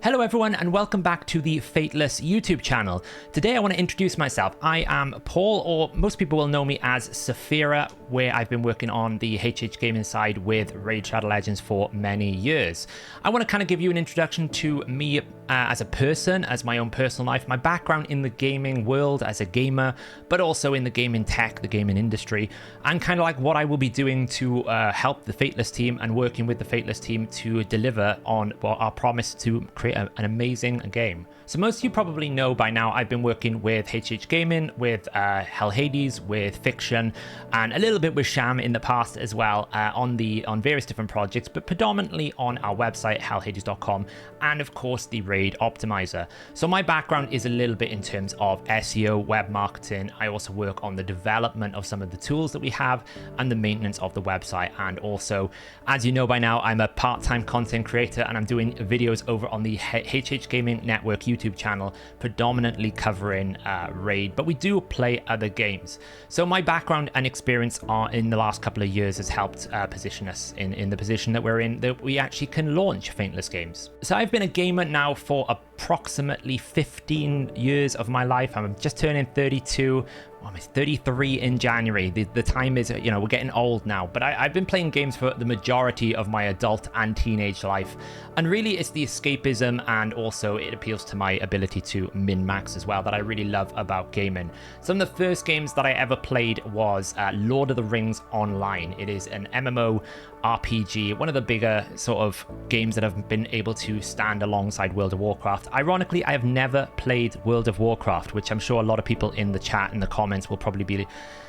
Hello everyone and welcome back to the Fateless YouTube channel. Today I want to introduce myself. I am Paul, or most people will know me as Saphira, where I've been working on the HH gaming side with Raid Shadow Legends for many years. I want to kind of give you an introduction to me as a person, as my own personal life, my background in the gaming world as a gamer, but also in the gaming tech, the gaming industry, and kind of like what I will be doing to help the Fateless team and working with the Fateless team to deliver on our promise to create an amazing game. So most of you probably know by now I've been working with HH Gaming, with Hell Hades, with Fiction, and a little bit with Sham in the past as well on various different projects, but predominantly on our website hellhades.com and of course the Raid Optimizer. So my background is a little bit in terms of SEO, web marketing. I also work on the development of some of the tools that we have and the maintenance of the website. And also, as you know by now, I'm a part-time content creator and I'm doing videos over on the HH Gaming Network YouTube channel, predominantly covering Raid, but we do play other games. So my background and experience in the last couple of years has helped position us in the position that we're in, that we actually can launch Fateless games. So I've been a gamer now for approximately 15 years of my life. I'm just turning 32. I'm 33 in January. The time is, we're getting old now, but I've been playing games for the majority of my adult and teenage life. And really it's the escapism, and also it appeals to my ability to min-max as well, that I really love about gaming. Some of the first games that I ever played was Lord of the Rings Online. It is an MMO RPG, one of the bigger sort of games that have been able to stand alongside World of Warcraft. Ironically, I have never played World of Warcraft, which I'm sure a lot of people in the chat, in the comments, will probably be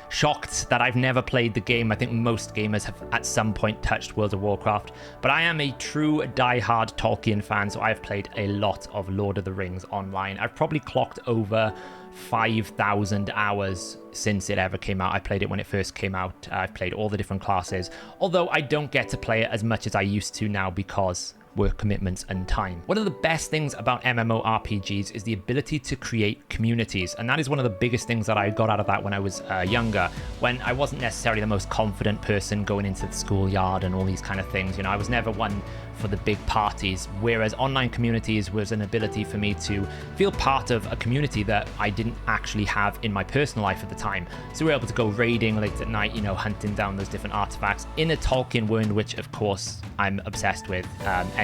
shocked that I've never played the game. I think most gamers have at some point touched World of Warcraft, but I am a true die-hard Tolkien fan, so I've played a lot of Lord of the Rings Online. I've probably clocked over 5,000 hours since it ever came out. I played it when it first came out. I've played all the different classes, although I don't get to play it as much as I used to now because work commitments and time. One of the best things about MMORPGs is the ability to create communities, and that is one of the biggest things that I got out of that when I was younger, when I wasn't necessarily the most confident person going into the schoolyard and all these kind of things. I was never one for the big parties, whereas online communities was an ability for me to feel part of a community that I didn't actually have in my personal life at the time. So we were able to go raiding late at night, hunting down those different artifacts in a Tolkien world, which of course I'm obsessed with.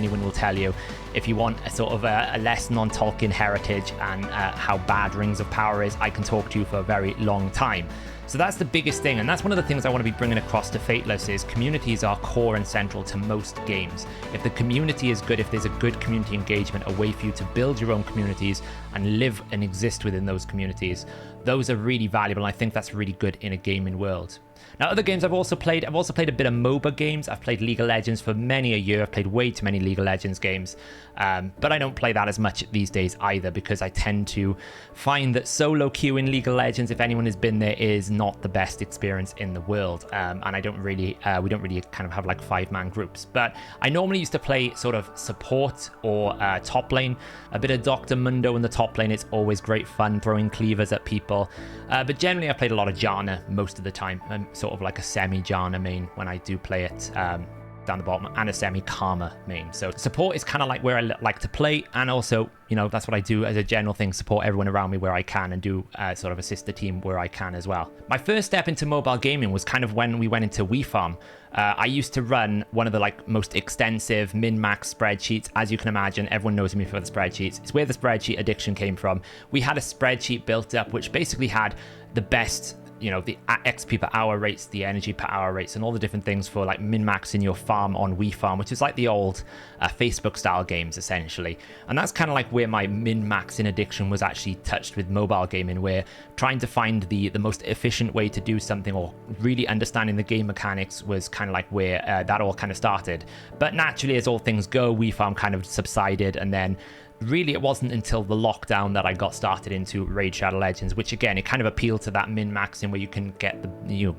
Anyone will tell you, if you want a sort of a lesson on Tolkien heritage and how bad Rings of Power is, I can talk to you for a very long time. So that's the biggest thing, and that's one of the things I want to be bringing across to Fateless is communities are core and central to most games. If the community is good, if there's a good community engagement, a way for you to build your own communities and live and exist within those communities, those are really valuable, and I think that's really good in a gaming world. Now, other games I've also played a bit of MOBA games. I've played League of Legends for many a year. I've played way too many League of Legends games, but I don't play that as much these days either, because I tend to find that solo queue in League of Legends, if anyone has been there, is not the best experience in the world, and we don't really kind of have like 5-man groups. But I normally used to play sort of support or top lane, a bit of Dr. Mundo in the top lane. It's always great fun throwing cleavers at people, but generally I played a lot of Janna most of the time. I'm sort of like a semi-Janna main when I do play it down the bottom, and a semi-Karma main. So support is kind of like where I like to play, and also, that's what I do as a general thing, support everyone around me where I can, and do sort of assist the team where I can as well. My first step into mobile gaming was kind of when we went into WeFarm. I used to run one of the most extensive min-max spreadsheets. As you can imagine, everyone knows me for the spreadsheets. It's where the spreadsheet addiction came from. We had a spreadsheet built up which basically had the best, the XP per hour rates, the energy per hour rates, and all the different things for min-maxing your farm on WeFarm, which is like the old Facebook style games essentially. And that's kind of like where my min-maxing addiction was actually touched with mobile gaming, where trying to find the most efficient way to do something, or really understanding the game mechanics, was kind of like where that all kind of started. But naturally, as all things go, WeFarm kind of subsided, and then really it wasn't until the lockdown that I got started into Raid Shadow Legends, which again, it kind of appealed to that min-maxing where you can get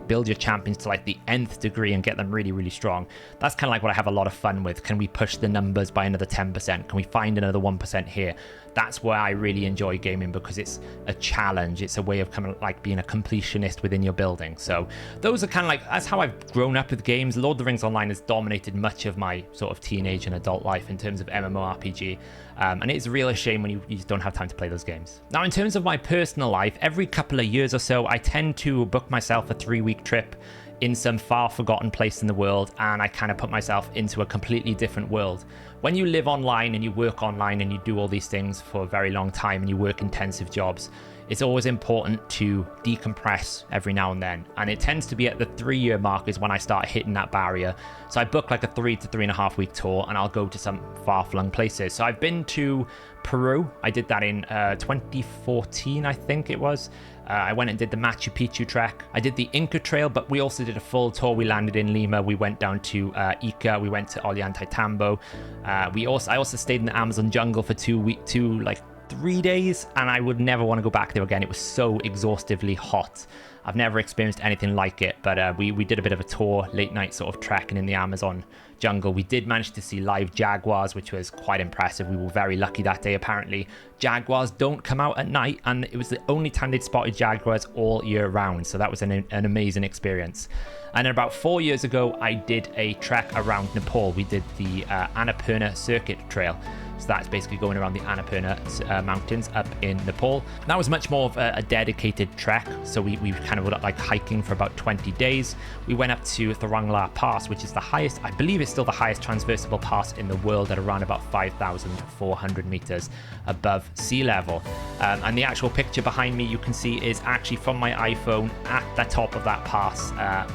build your champions to like the nth degree and get them really, really strong. That's kind of like what I have a lot of fun with. Can we push the numbers by another 10%? Can we find another 1% here? That's where I really enjoy gaming, because it's a challenge. It's a way of kind of like being a completionist within your building. So those are kind of like, that's how I've grown up with games. Lord of the Rings Online has dominated much of my sort of teenage and adult life in terms of MMORPG. And it's a real shame when you just don't have time to play those games. Now, in terms of my personal life, every couple of years or so, I tend to book myself a 3-week trip in some far forgotten place in the world, and I kind of put myself into a completely different world. When you live online and you work online and you do all these things for a very long time and you work intensive jobs, it's always important to decompress every now and then. And it tends to be at the 3-year mark is when I start hitting that barrier. So I book like a 3 to 3.5 week tour, and I'll go to some far-flung places. So I've been to Peru. I did that in 2014, I think it was. I went and did the Machu Picchu trek. I did the Inca Trail, but we also did a full tour. We landed in Lima. We went down to Ica. We went to Ollantaytambo. I also stayed in the Amazon jungle for 3 days, and I would never want to go back there again. It was so exhaustively hot. I've never experienced anything like it, but we did a bit of a tour, late night sort of trekking in the Amazon jungle. We did manage to see live jaguars, which was quite impressive. We were very lucky that day. Apparently, jaguars don't come out at night, and it was the only time they'd spotted jaguars all year round. So that was an amazing experience. And then about 4 years ago, I did a trek around Nepal. We did the Annapurna Circuit Trail. So that's basically going around the Annapurna mountains up in Nepal. That was much more of a dedicated trek. So we kind of were like hiking for about 20 days. We went up to Thorongla Pass, which is the highest, I believe it's still the highest transversable pass in the world, at around about 5,400 meters above sea level. And the actual picture behind me you can see is actually from my iPhone at the top of that pass.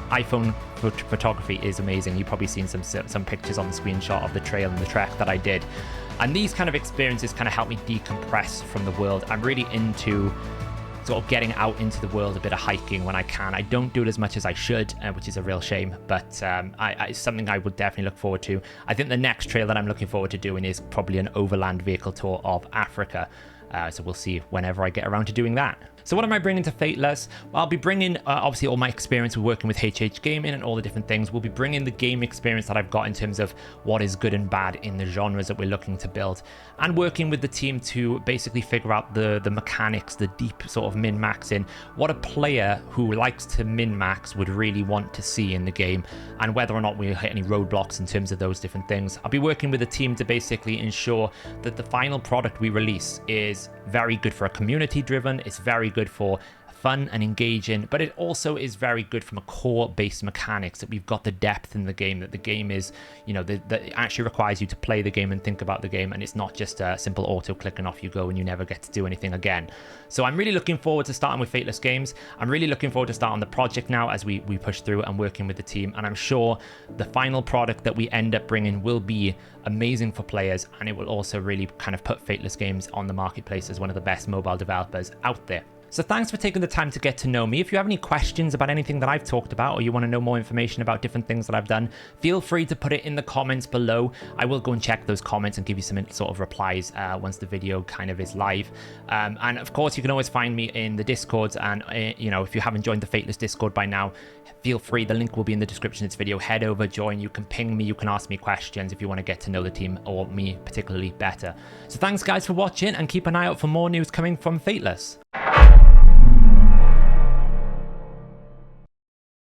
iPhone photography is amazing. You've probably seen some pictures on the screenshot of the trail and the trek that I did. And these kind of experiences kind of help me decompress from the world. I'm really into sort of getting out into the world, a bit of hiking when I can. I don't do it as much as I should, which is a real shame, but it's something I would definitely look forward to. I think the next trail that I'm looking forward to doing is probably an overland vehicle tour of Africa. So we'll see whenever I get around to doing that. So what am I bringing to Fateless? Well, I'll be bringing obviously all my experience with working with HH Gaming and all the different things. We'll be bringing the game experience that I've got in terms of what is good and bad in the genres that we're looking to build, and working with the team to basically figure out the mechanics, the deep sort of min-maxing, what a player who likes to min-max would really want to see in the game, and whether or not we hit any roadblocks in terms of those different things. I'll be working with the team to basically ensure that the final product we release is very good for a community driven, it's very good for fun and engaging, but it also is very good from a core based mechanics, that we've got the depth in the game, that the game is, that it actually requires you to play the game and think about the game, and it's not just a simple auto click and off you go and you never get to do anything again. So I'm really looking forward to starting with Fateless Games. I'm really looking forward to starting the project now as we push through and working with the team, and I'm sure the final product that we end up bringing will be amazing for players, and it will also really kind of put Fateless Games on the marketplace as one of the best mobile developers out there. So thanks for taking the time to get to know me. If you have any questions about anything that I've talked about, or you want to know more information about different things that I've done, feel free to put it in the comments below. I will go and check those comments and give you some sort of replies once the video kind of is live. And of course, you can always find me in the Discords, and if you haven't joined the Fateless Discord by now, feel free. The link will be in the description of this video. Head over, join. You can ping me. You can ask me questions if you want to get to know the team or me particularly better. So thanks guys for watching, and keep an eye out for more news coming from Fateless.